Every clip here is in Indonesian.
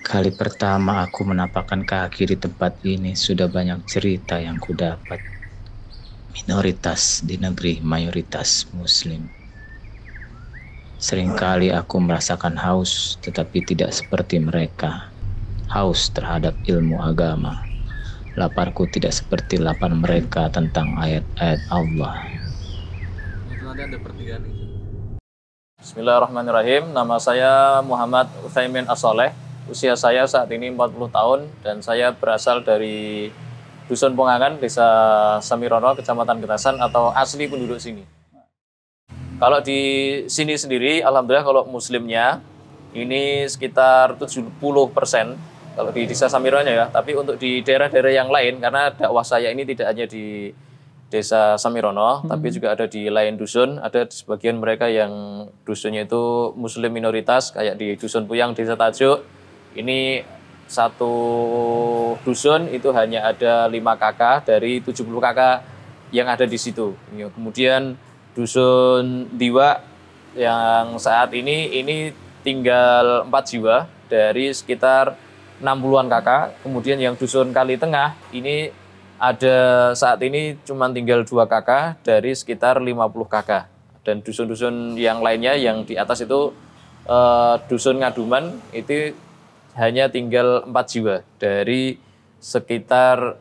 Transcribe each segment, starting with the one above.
Kali pertama aku menapakkan kaki di tempat ini, sudah banyak cerita yang kudapat. Minoritas di negeri mayoritas muslim. Seringkali aku merasakan haus, tetapi tidak seperti mereka. Haus terhadap ilmu agama. Laparku tidak seperti lapar mereka tentang ayat-ayat Allah. Itu nanti ada pertigaan itu. Bismillahirrahmanirrahim. Nama saya Muhammad Utsaimin As-Soleh. Usia saya saat ini 40 tahun dan saya berasal dari Dusun Pongangan, Desa Samirono, Kecamatan Getasan atau asli penduduk sini. Kalau di sini sendiri, alhamdulillah kalau muslimnya ini sekitar 70% kalau di Desa Samirono ya. Tapi untuk di daerah-daerah yang lain, karena dakwah saya ini tidak hanya di Desa Samirono, tapi juga ada di lain dusun, ada di sebagian mereka yang dusunnya itu muslim minoritas, kayak di Dusun Puyang, Desa Tajuk. Ini satu dusun itu hanya ada 5 kakak dari 70 kakak yang ada di situ. Kemudian Dusun Diwa yang saat ini tinggal 4 jiwa dari sekitar 60-an kakak. Kemudian yang Dusun Kali Tengah ini ada saat ini cuma tinggal 2 kakak dari sekitar 50 kakak. Dan dusun-dusun yang lainnya yang di atas itu Dusun Ngaduman itu hanya tinggal 4 jiwa dari sekitar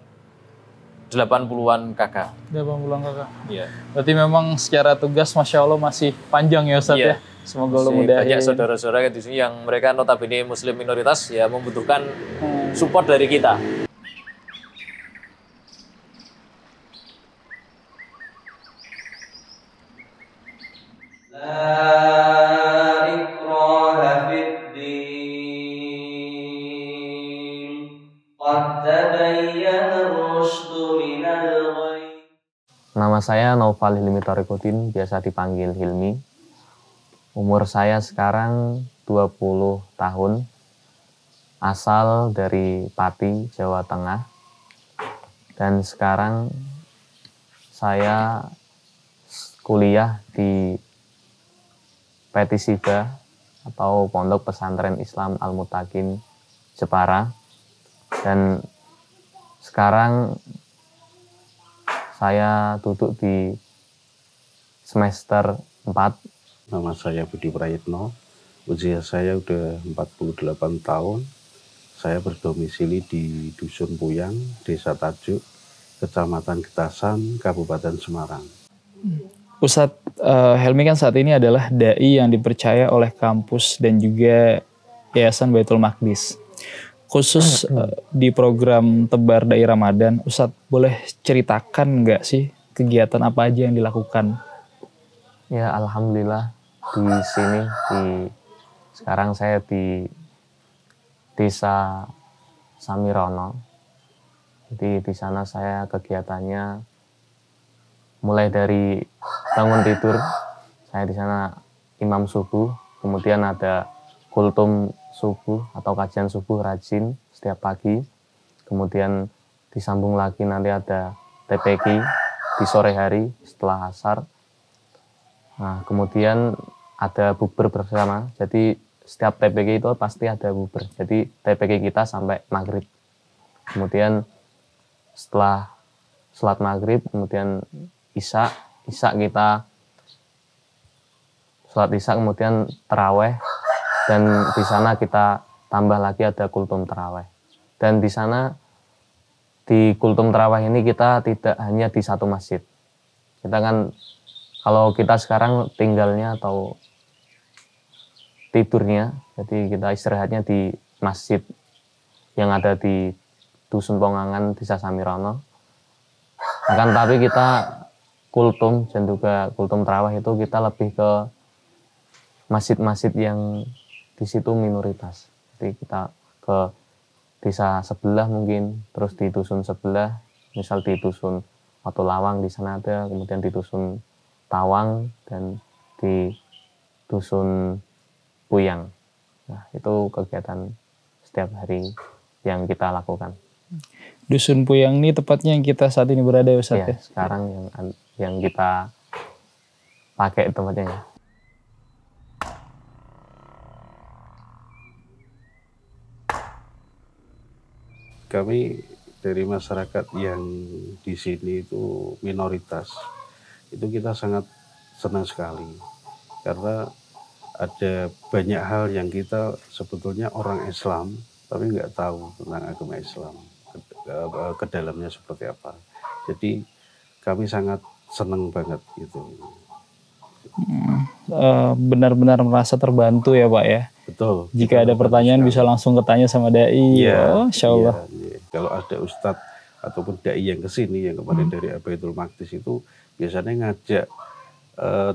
80-an kakak. 80-an kakak. Iya. Berarti memang secara tugas Masya Allah masih panjang ya Ustadz ya. Semoga Allah mudahin. Banyak saudara-saudara di sini yang mereka notabene muslim minoritas ya membutuhkan support dari kita. Nama saya Naufal Hilmi Thoriquddin, biasa dipanggil Hilmi. Umur saya sekarang 20 tahun, asal dari Pati, Jawa Tengah. Dan sekarang saya kuliah di Petisiba atau Pondok Pesantren Islam Al-Mutakin, Jepara. Dan sekarang saya duduk di semester 4. Nama saya Budi Prayitno, usia saya udah 48 tahun. Saya berdomisili di Dusun Puyang, Desa Tajuk, Kecamatan Getasan, Kabupaten Semarang. Ustadz Helmi kan saat ini adalah dai yang dipercaya oleh kampus dan juga Yayasan Baitul Maqdis. Khusus di program Tebar Dai Ramadan, Ustadz boleh ceritakan nggak sih kegiatan apa aja yang dilakukan? Ya, alhamdulillah di sini sekarang saya di Desa Samirono. Jadi di sana saya kegiatannya mulai dari bangun tidur, saya di sana imam subuh, kemudian ada kultum subuh atau kajian subuh rajin setiap pagi, kemudian disambung lagi nanti ada TPQ di sore hari setelah asar. Nah, kemudian ada bukber bersama, jadi setiap TPQ itu pasti ada bukber, jadi TPQ kita sampai maghrib. Kemudian setelah sholat maghrib, kemudian isya kita sholat isya, kemudian taraweh, dan di sana kita tambah lagi ada kultum taraweh. Dan di sana di kultum taraweh ini kita tidak hanya di satu masjid. Kita kan kalau kita sekarang tinggalnya atau tidurnya, jadi kita istirahatnya di masjid yang ada di Dusun Pongangan, Desa Samirono. Akan tapi kita kultum dan juga kultum tarawih itu kita lebih ke masjid-masjid yang di situ minoritas. Jadi kita ke desa sebelah mungkin, terus di dusun sebelah, misal di dusun Watu Lawang di sana ada, kemudian di dusun Tawang dan di dusun Puyang. Nah, itu kegiatan setiap hari yang kita lakukan. Dusun Puyang ini tepatnya yang kita saat ini berada ya Ustadz ya? Sekarang yang kita pakai tempatnya ya. kami dari masyarakat yang di sini itu minoritas, itu kita sangat senang sekali karena ada banyak hal yang kita sebetulnya orang Islam tapi nggak tahu tentang agama Islam ke dalamnya seperti apa. Jadi kami sangat senang banget gitu. Benar-benar merasa terbantu ya Pak ya. Betul. Jika ada pertanyaan bisa langsung ketanya sama dai. Iya, Insya Allah. Iya. Kalau ada ustadz ataupun dai yang kesini yang kemarin dari Baitul Maqdis itu biasanya ngajak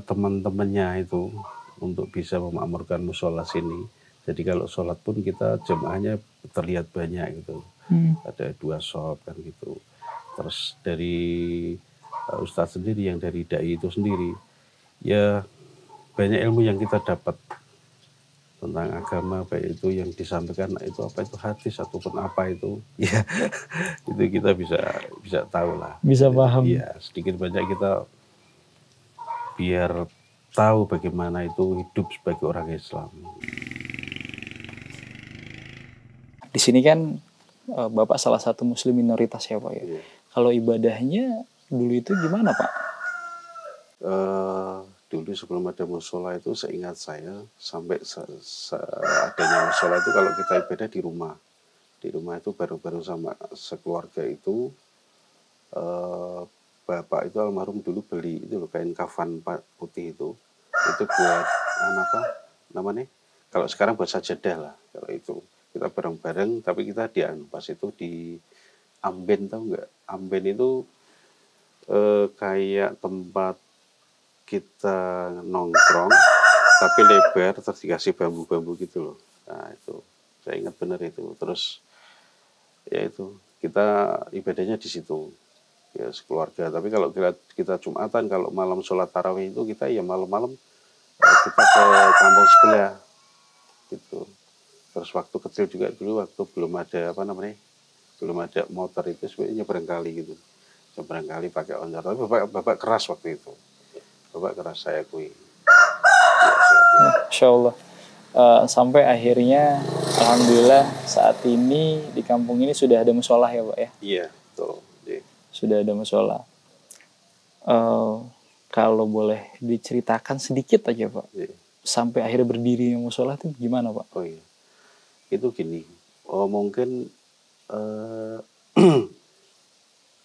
teman-temannya itu untuk bisa memakmurkan musola sini. Jadi kalau sholat pun kita jemaahnya terlihat banyak gitu. Ada 2 shop kan gitu. Terus dari ustadz sendiri yang dari dai itu sendiri, ya banyak ilmu yang kita dapat tentang agama, baik itu yang disampaikan itu apa itu hadis ataupun apa itu, ya itu kita bisa tahu lah. Bisa paham. Iya, sedikit banyak kita biar tahu bagaimana itu hidup sebagai orang Islam. Di sini kan Bapak salah satu muslim minoritas ya Pak ya. Kalau ibadahnya dulu itu gimana Pak? Dulu sebelum ada musola itu seingat saya sampai adanya musola itu kalau kita ibadah di rumah. Di rumah itu baru-baru sama sekeluarga itu bapak itu almarhum dulu beli itu loh kain kafan putih itu buat apa namanya? Kalau sekarang buat sajadah lah kalau itu. Kita bareng-bareng tapi kita pas itu di Amben, tahu nggak? Amben itu kayak tempat kita nongkrong tapi lebar terus dikasih bambu-bambu gitu loh. Nah itu saya ingat benar itu. Terus ya itu kita ibadahnya di situ ya sekeluarga. Tapi kalau kita Jumatan, kalau malam sholat tarawih itu kita ya malam-malam kita ke kampung sebelah gitu. Terus waktu kecil juga dulu waktu belum ada belum ada motor itu sebenarnya nyebrang kali gitu. Nyebrang kali pakai oncar. Tapi bapak keras waktu itu. Bapak keras saya akui. Insya Allah. Sampai akhirnya alhamdulillah saat ini di kampung ini sudah ada musola ya Pak ya? Iya, betul. Sudah ada musola. Kalau boleh diceritakan sedikit aja Pak. Iya. Sampai akhirnya berdiri musola itu gimana Pak? Oh iya. Itu gini. Mungkin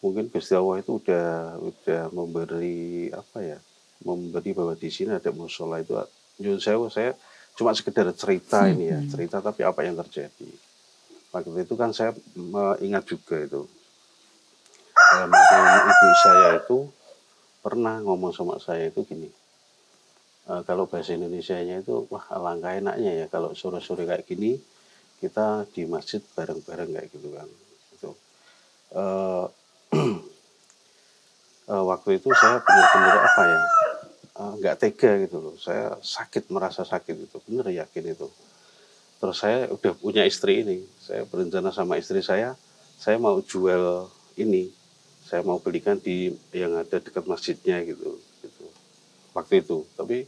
mungkin Gusti Allah itu udah memberi memberi bahwa di sini ada musola itu. Saya cuma sekedar cerita ini ya, cerita tapi apa yang terjadi. Waktu itu kan saya ingat juga itu. Ibu saya itu pernah ngomong sama saya itu gini. Kalau bahasa Indonesianya itu wah alangkah enaknya ya kalau sore-sore kayak gini kita di masjid bareng-bareng kayak gitu kan. Itu. Waktu itu saya benar-benar nggak tega gitu loh. Saya merasa sakit itu, bener yakin itu. Terus saya udah punya istri ini, saya berencana sama istri saya mau jual ini, saya mau belikan di yang ada dekat masjidnya gitu. Waktu itu, tapi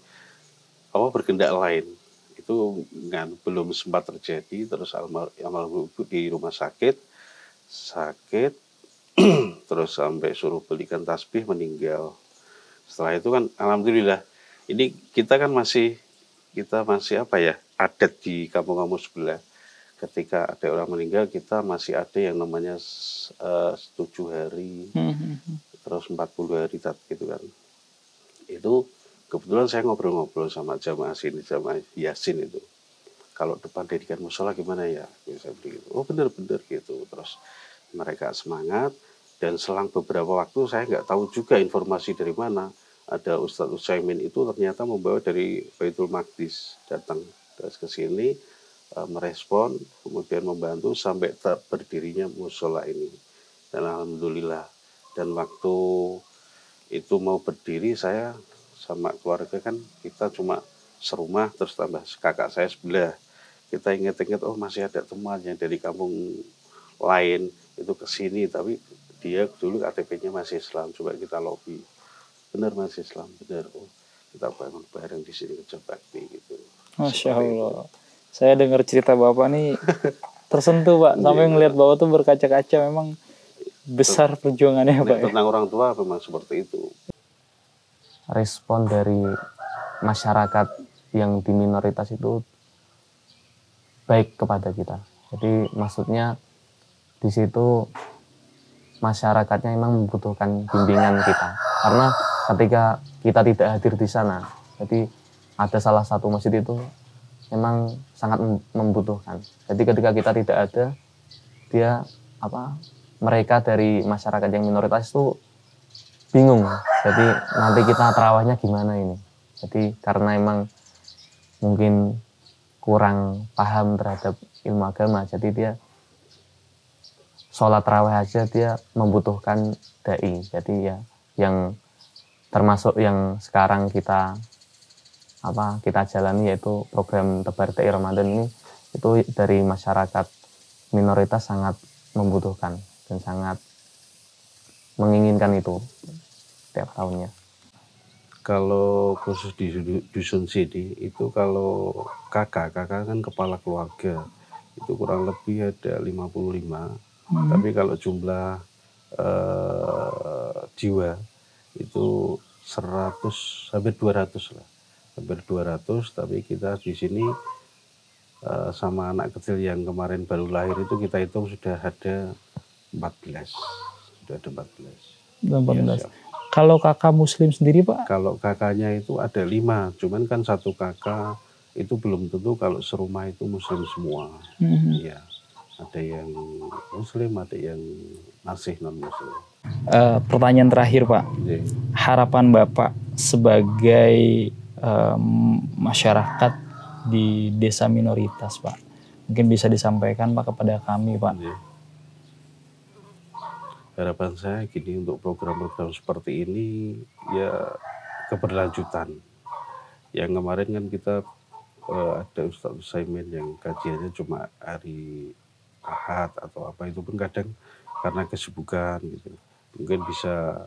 berkendak lain itu belum sempat terjadi. Terus almarhum ibu di rumah sakit, terus sampai suruh belikan tasbih meninggal. Setelah itu kan alhamdulillah ini kita masih adat di kampung-kampung sebelah. Ketika ada orang meninggal kita masih ada yang namanya 7 hari, terus 40 hari gitu kan. Itu kebetulan saya ngobrol-ngobrol sama jamaah sini, jamaah Yasin itu. Kalau depan dedikan musola gimana ya? Saya begitu. Oh benar-benar gitu. Terus mereka semangat. Dan selang beberapa waktu saya nggak tahu juga informasi dari mana. Ada Ustadz Utsaimin itu ternyata membawa dari Baitul Maqdis datang ke sini merespon, kemudian membantu sampai berdirinya musola ini. Dan alhamdulillah. Dan waktu itu mau berdiri saya sama keluarga kan kita cuma serumah terus tambah kakak saya sebelah. Kita ingat-ingat masih ada temannya dari kampung lain itu ke sini tapi dia dulu KTP-nya masih Islam, coba kita lobby. Benar masih Islam, benar. Kita bangun bareng di sini kerja bakti gitu. Masya Allah. Saya dengar cerita Bapak nih tersentuh Pak, sampai ngelihat bahwa tuh berkaca-kaca, memang besar perjuangannya Pak. Tentang orang tua memang seperti itu. Respon dari masyarakat yang di minoritas itu baik kepada kita. Jadi maksudnya di situ masyarakatnya memang membutuhkan bimbingan kita. Karena ketika kita tidak hadir di sana, jadi ada salah satu masjid itu memang sangat membutuhkan. Jadi ketika kita tidak ada, mereka dari masyarakat yang minoritas itu bingung. Jadi nanti kita terawihnya gimana ini? Jadi karena emang mungkin kurang paham terhadap ilmu agama, jadi dia sholat terawih aja dia membutuhkan dai. Jadi ya yang termasuk yang sekarang kita jalani, yaitu program Tebar Dai Ramadan ini, itu dari masyarakat minoritas sangat membutuhkan dan sangat menginginkan itu setiap tahunnya. Kalau khusus di dusun sini itu, kalau kakak kan kepala keluarga itu kurang lebih ada 55. Tapi kalau jumlah jiwa itu 100 hampir 200 lah. Hampir 200, tapi kita di sini sama anak kecil yang kemarin baru lahir itu kita hitung sudah ada 14. Sudah ada 14. 14. Ya, kalau kakak muslim sendiri Pak? Kalau kakaknya itu ada 5, cuman kan satu kakak itu belum tentu kalau serumah itu muslim semua. Iya. Ada yang muslim, ada yang masih non muslim. Pertanyaan terakhir Pak, harapan Bapak sebagai masyarakat di desa minoritas Pak, mungkin bisa disampaikan Pak kepada kami Pak. Harapan saya gini, untuk program-program seperti ini ya keberlanjutan. Yang kemarin kan kita ada Ustadz Utsaimin yang kajiannya cuma hari Ahad atau apa, itu pun kadang karena kesibukan gitu. Mungkin bisa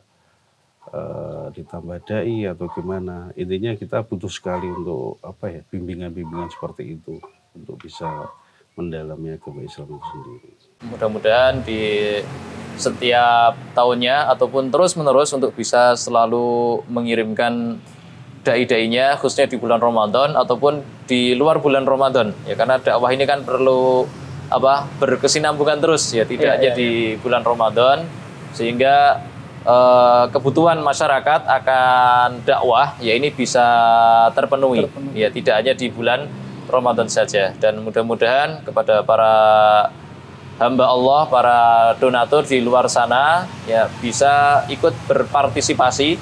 ditambah dai atau gimana. Intinya kita butuh sekali untuk bimbingan-bimbingan seperti itu untuk bisa mendalami agama Islam itu sendiri. Mudah-mudahan di setiap tahunnya ataupun terus-menerus untuk bisa selalu mengirimkan dai-dainya, khususnya di bulan Ramadan ataupun di luar bulan Ramadan. Ya, karena dakwah ini kan perlu berkesinambungan terus, ya tidak hanya di bulan Ramadan, sehingga kebutuhan masyarakat akan dakwah ya ini bisa terpenuhi. Ya tidak hanya di bulan Ramadan saja. Dan mudah-mudahan kepada para hamba Allah, para donatur di luar sana ya bisa ikut berpartisipasi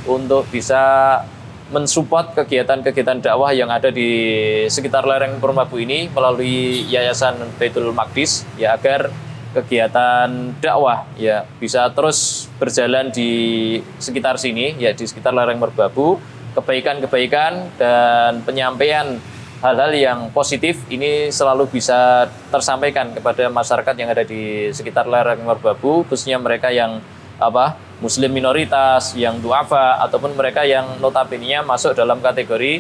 untuk bisa mensupport kegiatan-kegiatan dakwah yang ada di sekitar lereng Purmabu ini melalui Yayasan Baitul Maqdis, ya agar kegiatan dakwah ya bisa terus berjalan di sekitar sini, ya di sekitar lereng Merbabu. Kebaikan-kebaikan dan penyampaian hal-hal yang positif ini selalu bisa tersampaikan kepada masyarakat yang ada di sekitar lereng Merbabu, khususnya mereka yang muslim minoritas, yang du'afa, ataupun mereka yang notabene masuk dalam kategori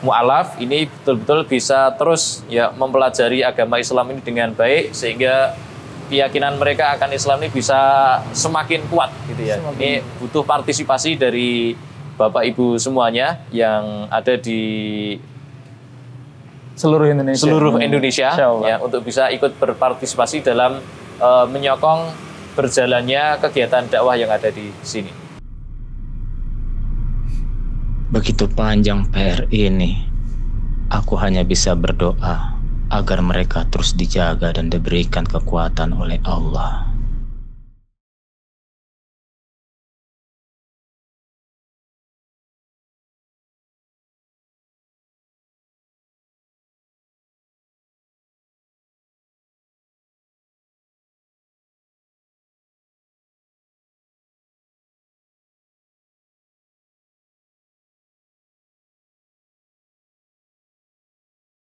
mu'alaf. Ini betul-betul bisa terus ya mempelajari agama Islam ini dengan baik, sehingga keyakinan mereka akan Islam ini bisa semakin kuat gitu ya. Ini butuh partisipasi dari Bapak Ibu semuanya yang ada di seluruh Indonesia ya, untuk bisa ikut berpartisipasi dalam menyokong berjalannya kegiatan dakwah yang ada di sini. Begitu panjang PR ini, aku hanya bisa berdoa agar mereka terus dijaga dan diberikan kekuatan oleh Allah.